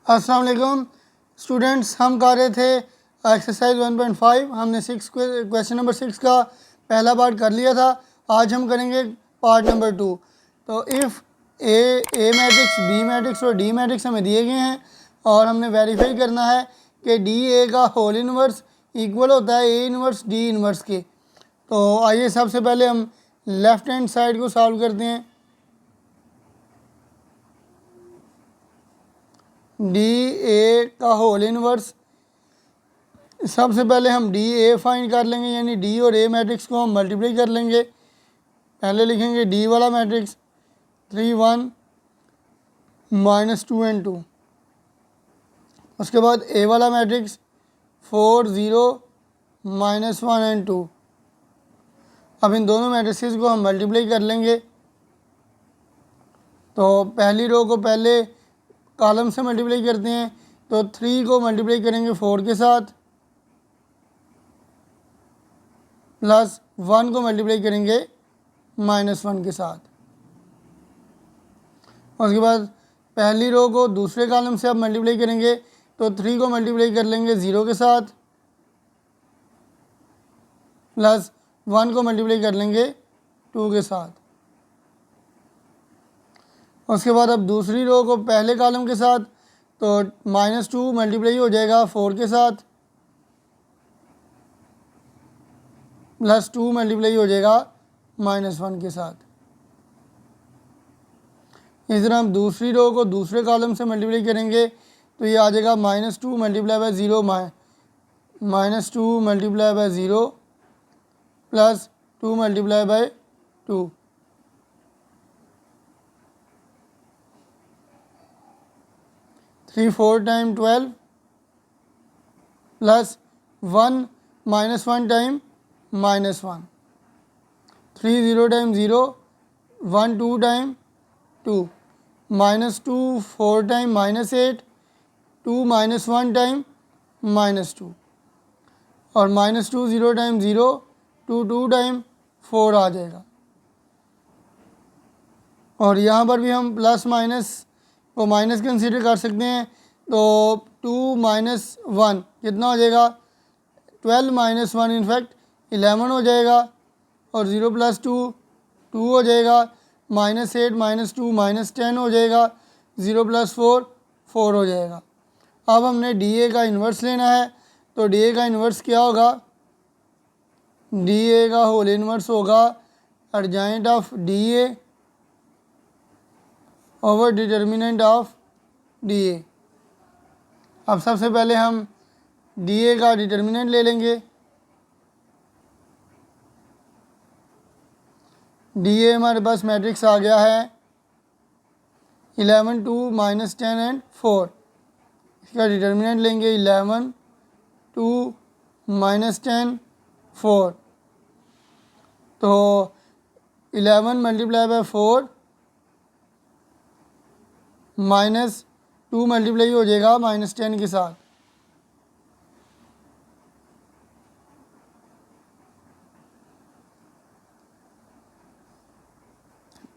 अस्सलाम वालेकुम स्टूडेंट्स, हम कर रहे थे एक्सरसाइज 1.5। हमने क्वेश्चन नंबर 6 का पहला पार्ट कर लिया था। आज हम करेंगे पार्ट नंबर 2। तो if A matrix, B matrix और डी मैट्रिक्स हमें दिए गए हैं और हमने वेरीफाई करना है कि डी ए का होल इनवर्स इक्वल होता है ए इनवर्स डी इनवर्स के। तो आइए सबसे पहले हम लेफ़्ट हैंड साइड को सॉल्व करते हैं। डी ए का होल इनवर्स, सबसे पहले हम डी ए फाइंड कर लेंगे, यानी डी और ए मैट्रिक्स को हम मल्टीप्लाई कर लेंगे। पहले लिखेंगे डी वाला मैट्रिक्स 3 1 -2 and 2। उसके बाद ए वाला मैट्रिक्स 4 0 -1 and 2। अब इन दोनों मैट्रिक्स को हम मल्टीप्लाई कर लेंगे। तो पहली रो को पहले कॉलम से मल्टीप्लाई करते हैं, तो 3 को मल्टीप्लाई करेंगे 4 के साथ, प्लस 1 को मल्टीप्लाई करेंगे -1 के साथ। उसके बाद पहली रो को दूसरे कॉलम से आप मल्टीप्लाई करेंगे, तो 3 को मल्टीप्लाई कर लेंगे 0 के साथ, प्लस 1 को मल्टीप्लाई कर लेंगे 2 के साथ। उसके बाद अब दूसरी रो को पहले कॉलम के साथ, तो -2 मल्टीप्लाई हो जाएगा 4 के साथ, प्लस 2 मल्टीप्लाई हो जाएगा -1 के साथ। इस तरह हम दूसरी रो को दूसरे कॉलम से मल्टीप्लाई करेंगे, तो ये आ जाएगा -2 multiply by 0 -2 multiply by 0 plus 2 multiply by 2। 3 4 time 12 plus 1 -1 time -1। 3 0 time 0 1 2 time 2 -2 4 time -8 2 -1 time -2 और -2 0 टाइम 0 2 2 टाइम 4 आ जाएगा। और यहाँ पर भी हम प्लस माइनस को माइनस कंसीडर कर सकते हैं, तो 2 -1 कितना हो जाएगा, 12 -1 इनफैक्ट 11 हो जाएगा, और 0 + 2 2 हो जाएगा, -8 -2 -10 हो जाएगा, 0 + 4 4 हो जाएगा। अब हमने डी ए का इन्वर्स लेना है, तो डी ए का इन्वर्स क्या होगा, डी ए का होल इन्वर्स होगा adjoint of D A over determinant of D A. अब सबसे पहले हम डी ए का डिटर्मिनेंट ले लेंगे। डी ए हमारे पास मैट्रिक्स आ गया है 11 2 -10 and 4। इसका डिटर्मिनेंट लेंगे 11 2 -10 4। तो 11 मल्टीप्लाई बाय 4 -2 मल्टीप्लाई हो जाएगा -10 के साथ।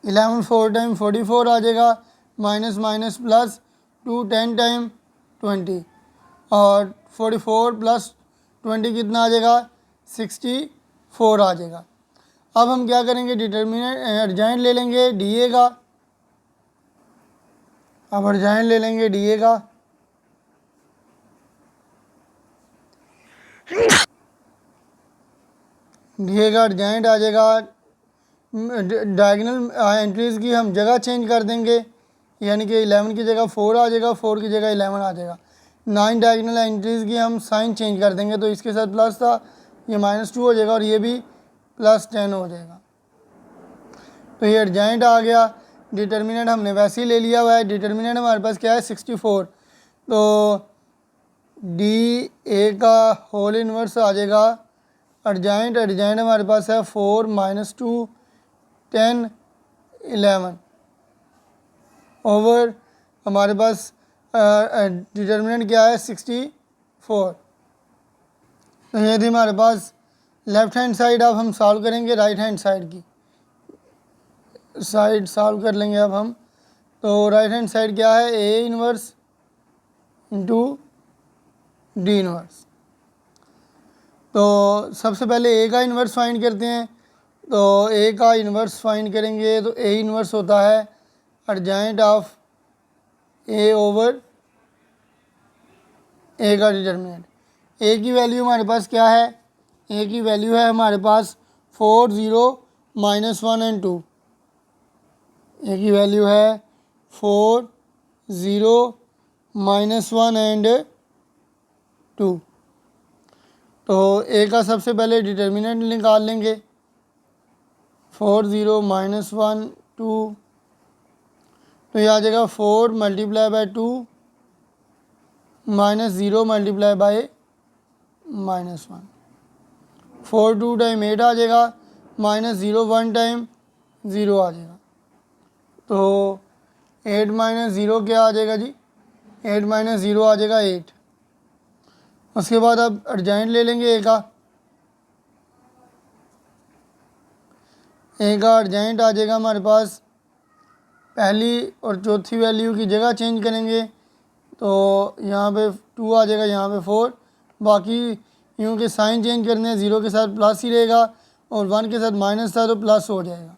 इलेवन 4 टाइम 44 आ जाएगा, माइनस माइनस प्लस 2 10 टाइम 20, और 44 + 20 कितना आ जाएगा, 64 आ जाएगा। अब हम क्या करेंगे, डिटर्मिनेंट एडजॉइंट ले लेंगे डी ए का। अब एडजॉइंट ले लेंगे डी ए का, डी ए का एडजॉइंट आ जाएगा, डायगोनल एंट्रीज़ की हम जगह चेंज कर देंगे, यानी कि 11 की जगह 4 आ जाएगा, 4 की जगह 11 आ जाएगा। 9 डायगोनल एंट्रीज़ की हम साइन चेंज कर देंगे, तो इसके साथ प्लस था, ये -2 हो जाएगा, और ये भी +10 हो जाएगा। तो ये एडजॉइंट आ गया। डिटर्मिनेंट हमने वैसे ही ले लिया हुआ है। डिटर्मिनेंट हमारे पास क्या है, 64। तो डी ए का होल इन्वर्स आ जाएगा एडजॉइंट हमारे पास है 4 -2 10 11 ओवर हमारे पास डिटर्मिनेंट क्या है, 64। तो ये थी हमारे पास लेफ़्ट हैंड साइड। अब हम सॉल्व करेंगे राइट हैंड साइड की साइड सॉल्व कर लेंगे अब हम। तो राइट हैंड साइड क्या है, A inverse into D inverse. तो सबसे पहले ए का इन्वर्स फाइंड करते हैं। तो ए का इन्वर्स फाइंड करेंगे तो ए इन्वर्स होता है अर्जेंट ऑफ ए ओवर ए का डिटर्मिनेंट। ए की वैल्यू हमारे पास क्या है? ए की वैल्यू है हमारे पास 4 0 -1 एंड 2। ए की वैल्यू है 4 0 -1 एंड 2। तो ए का सबसे पहले डिटर्मिनेंट निकाल लेंगे। 4 0 -1 2, तो ये आ जाएगा 4 multiply by 2 -0 multiply by -1। 4 2 time 8 आ जाएगा, -0 1 टाइम 0 आ जाएगा। तो 8 -0 क्या आ जाएगा जी? 8 -0 आ जाएगा 8। उसके बाद अब अर्जेंट ले लेंगे ए का। ए का अर्जेंट आ जाएगा हमारे पास, पहली और चौथी वैल्यू की जगह चेंज करेंगे तो यहाँ पे 2 आ जाएगा, यहाँ पे 4। बाकी यूँ के साइन चेंज करने हैं, 0 के साथ प्लस ही रहेगा और 1 के साथ माइनस था तो प्लस हो जाएगा।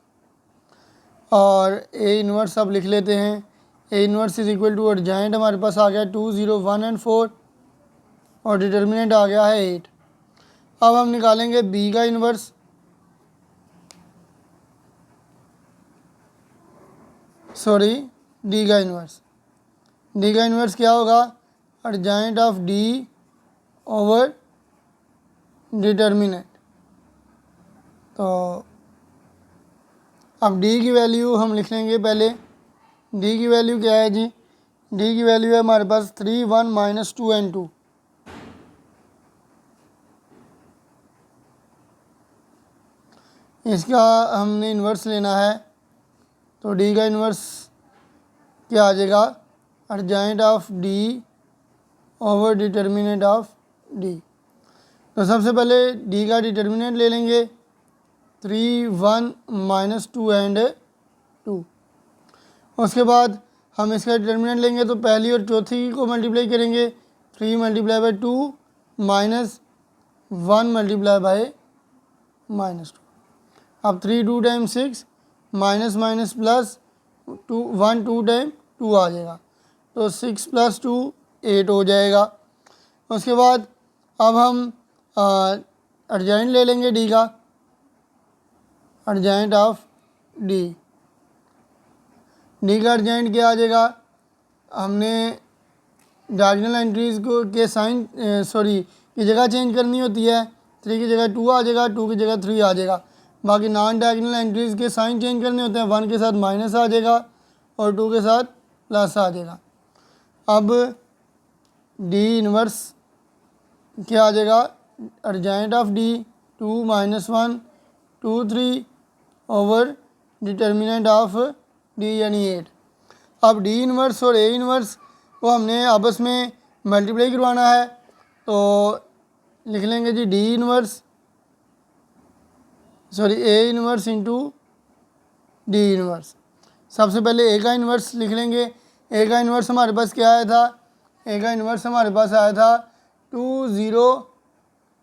और ए इन्वर्स अब लिख लेते हैं। A inverse is equal to adjoint हमारे पास आ गया 2 0 1 एंड 4 और डिटर्मिनेंट आ गया है 8। अब हम निकालेंगे बी का इन्वर्स। सॉरी, डी का इन्वर्स। डी का इन्वर्स क्या होगा? Urgent of D over determinant. तो अब डी की वैल्यू हम लिख लेंगे पहले। डी की वैल्यू क्या है जी? डी की वैल्यू है हमारे पास 3 1 -2 एंड 2। इसका हमने इन्वर्स लेना है तो डी का इन्वर्स क्या आ जाएगा? Urgent of D over determinant of D. तो सबसे पहले डी का डिटर्मिनेंट ले लेंगे, 3 1 -2 एंड 2। उसके बाद हम इसका डिटर्मिनेंट लेंगे तो पहली और चौथी को मल्टीप्लाई करेंगे, 3 मल्टीप्लाई बाय 2 -1 मल्टीप्लाई बाय -2। अब 3 2 time 6 minus minus plus 2 1 2 time 2 आ जाएगा तो 6 + 2 8 हो जाएगा। उसके बाद अब हम अर्जेंट ले लेंगे डी का, अर्जेंट ऑफ डी। डी का अर्जेंट क्या आ जाएगा? हमने डायगोनल एंट्रीज को के साइन की जगह चेंज करनी होती है। 3 की जगह 2 आ जाएगा, 2 की जगह 3 आ जाएगा। बाकी नॉन डायगोनल एंट्रीज के साइन चेंज करने होते हैं। 1 के साथ माइनस आ जाएगा और 2 के साथ प्लस आ जाएगा। अब डी इन्वर्स क्या आ जाएगा? Urgent of D 2 -1 2 3 over determinant of D यानी 8। अब डी इन्वर्स और ए इन्वर्स को हमने आपस में मल्टीप्लाई करवाना है तो लिख लेंगे G D inverse A inverse into D inverse. सबसे पहले ए का इन्वर्स लिख लेंगे। ए का इन्वर्स हमारे पास क्या आया था? ए का इन्वर्स हमारे पास आया था 2 0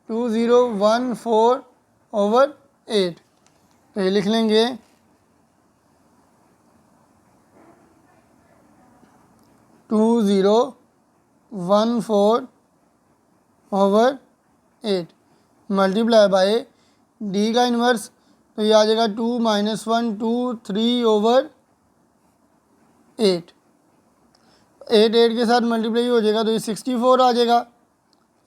2 0 1 4 ओवर 8। तो ये लिख लेंगे 2 0 1 4 ओवर 8 मल्टीप्लाई बाय डी का इन्वर्स तो ये आ जाएगा 2 -1 2 3 ओवर 8। 8 के साथ मल्टीप्लाई हो जाएगा तो ये 64 आ जाएगा।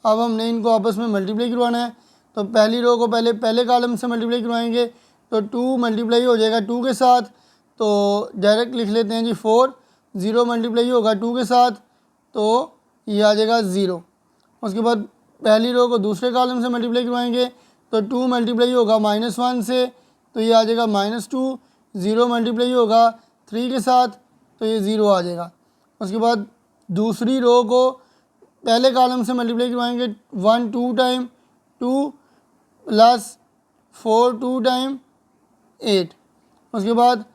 अब हमने इनको आपस में मल्टीप्लाई करवाना है तो पहली रो को पहले कॉलम से मल्टीप्लाई करवाएंगे तो 2 मल्टीप्लाई हो जाएगा 2 के साथ तो डायरेक्ट लिख लेते हैं जी 4। 0 मल्टीप्लाई होगा 2 के साथ तो ये आ जाएगा 0। उसके बाद पहली रो को दूसरे कॉलम से मल्टीप्लाई करवाएंगे तो 2 मल्टीप्लाई होगा -1 से तो ये आ जाएगा -2। 0 मल्टीप्लाई होगा 3 के साथ तो ये 0 आ जाएगा। उसके बाद दूसरी रो को पहले कॉलम से मल्टीप्लाई करवाएंगे 1 2 टाइम 2 प्लस 4 2 टाइम 8। उसके बाद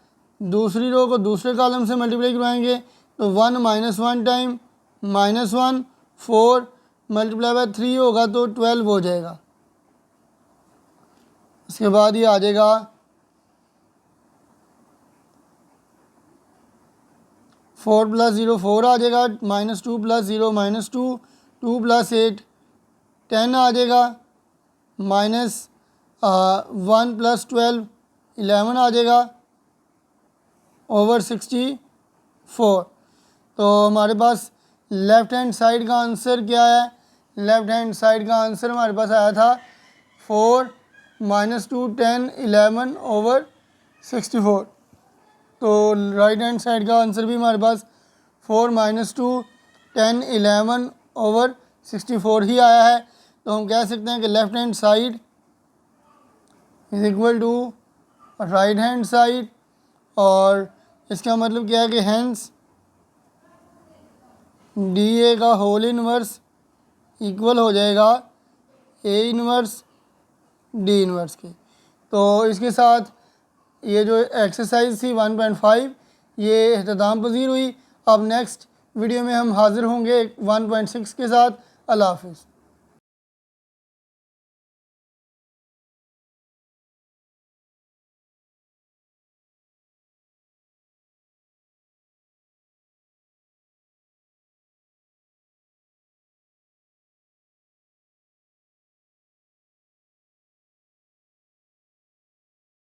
दूसरी रो को दूसरे कॉलम से मल्टीप्लाई करवाएंगे तो 1 -1 टाइम -1 4 मल्टीप्लाई बाय 3 होगा तो 12 हो जाएगा। इसके बाद ये आ जाएगा 4 + 0 4 आ जाएगा, -2 + 0 -2 2 + 8 10 आ जाएगा, -1 + 12 11 आ जाएगा ओवर 64। तो हमारे पास लेफ़्ट हैंड साइड का आंसर क्या है? लेफ़्ट हैंड साइड का आंसर हमारे पास आया था 4 -2 10 11 ओवर 64। तो राइट हैंड साइड का आंसर भी हमारे पास 4 -2 10 11 ओवर 64 ही आया है। तो हम कह सकते हैं कि left hand side is equal to right hand side, और इसका मतलब क्या है कि हैंस डी ए का होल इनवर्स इक्वल हो जाएगा ए इनवर्स डी इनवर्स के। तो इसके साथ ये जो एक्सरसाइज थी 1.5 ये इख्तिताम पज़ीर हुई। अब नेक्स्ट वीडियो में हम हाज़िर होंगे 1.6 के साथ। अल्लाह हाफ़िज़।